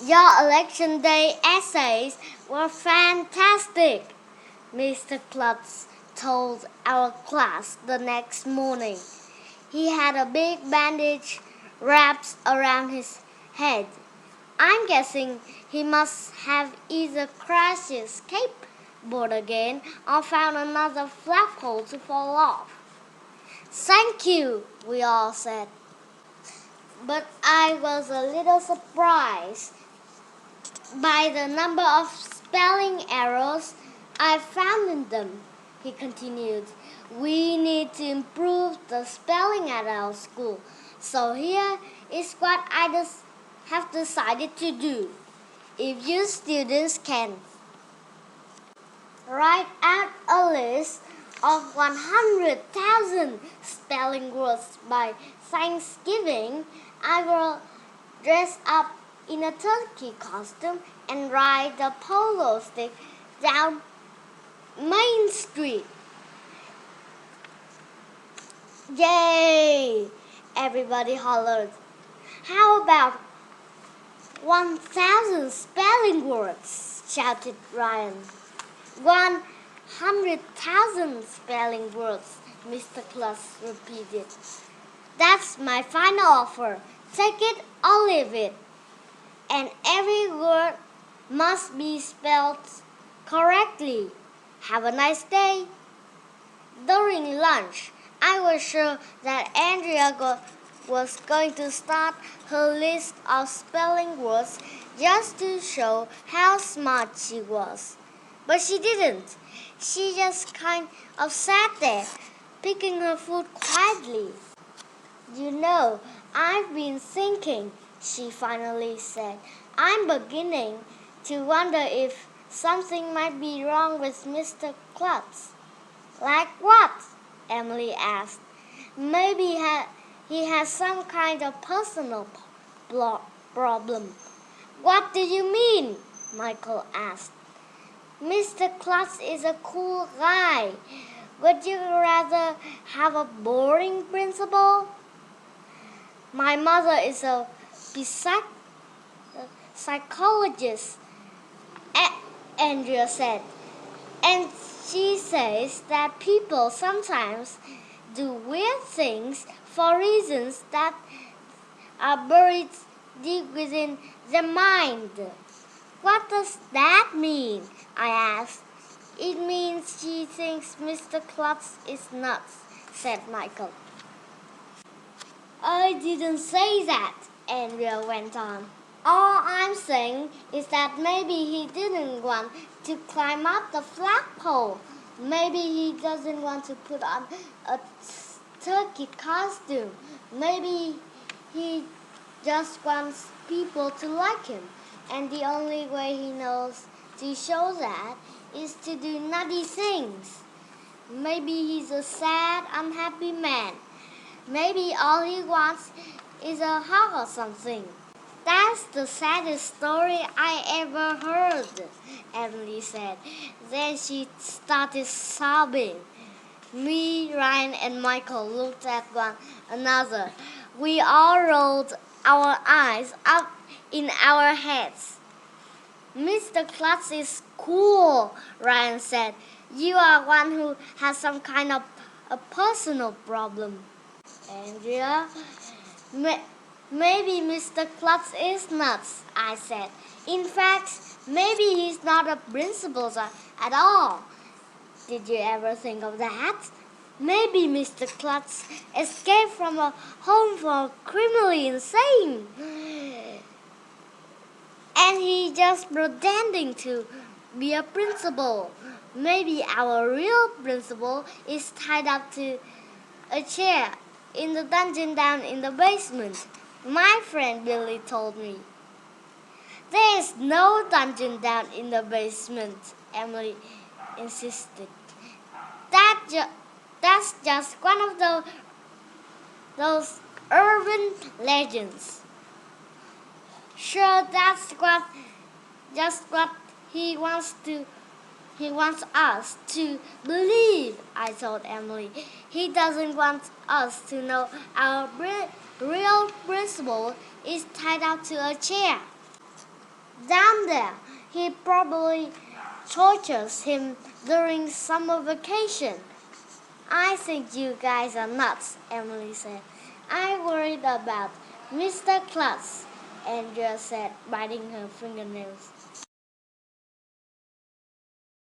Your election day essays were fantastic, Mr. Klutz told our class the next morning. He had a big bandage wrapped around his head. I'm guessing he must have either crashed his skateboard again or found another flap hole to fall off. Thank you, we all said. But I was a little surprised by the number of spelling errors I found in them, he continued. We need to improve the spelling at our school. So here is what I have decided to do. If you students can write out a list of 100,000 spelling words by Thanksgiving, I will dress up in a turkey costume and ride the polo stick down Main Street. Yay! Everybody hollered. How about 1,000 spelling words? Shouted Ryan. 100,000 spelling words, Mr. Klutz repeated. That's my final offer. Take it or leave it. And every word must be spelled correctly. Have a nice day. During lunch, I was sure that Andrea was going to start her list of spelling words just to show how smart she was. But she didn't. She just kind of sat there, picking her food quietly. You know, I've been thinking, she finally said. I'm beginning to wonder if something might be wrong with Mr. Klutz. Like what? Emily asked. Maybe he has some kind of personal problem. What do you mean? Michael asked. Mr. Klutz is a cool guy. Would you rather have a boring principal? My mother is a psychologist, Andrea said. And she says that people sometimes do weird things for reasons that are buried deep within their mind. What does that mean? I asked. It means she thinks Mr. Klutz is nuts, said Michael. I didn't say that, Andrea went on. All I'm saying is that maybe he didn't want to climb up the flagpole. Maybe he doesn't want to put on a turkey costume. Maybe he just wants people to like him. And the only way he knows to show that is to do nutty things. Maybe he's a sad, unhappy man. Maybe all he wants is a hug or something. That's the saddest story I ever heard, Emily said. Then she started sobbing. Me, Ryan, and Michael looked at one another. We all rolled our eyes up in our heads. Mr. Klutz is cool, Ryan said. You are one who has some kind of a personal problem. Andrea, maybe Mr. Klutz is nuts, I said. In fact, maybe he's not a principal at all. Did you ever think of that? Maybe Mr. Klutz escaped from a home for criminally insane. And he just pretending to be a principal. Maybe our real principal is tied up to a chair in the dungeon down in the basement. My friend Billy told me. There is no dungeon down in the basement, Emily insisted. That's just one of those urban legends. Sure, that's just what he wants us to believe, I told Emily. He doesn't want us to know our real principal is tied up to a chair. Down there, he probably tortures him during summer vacation. I think you guys are nuts, Emily said. I worried about Mr. Klutz, Andrea said, biting her fingernails.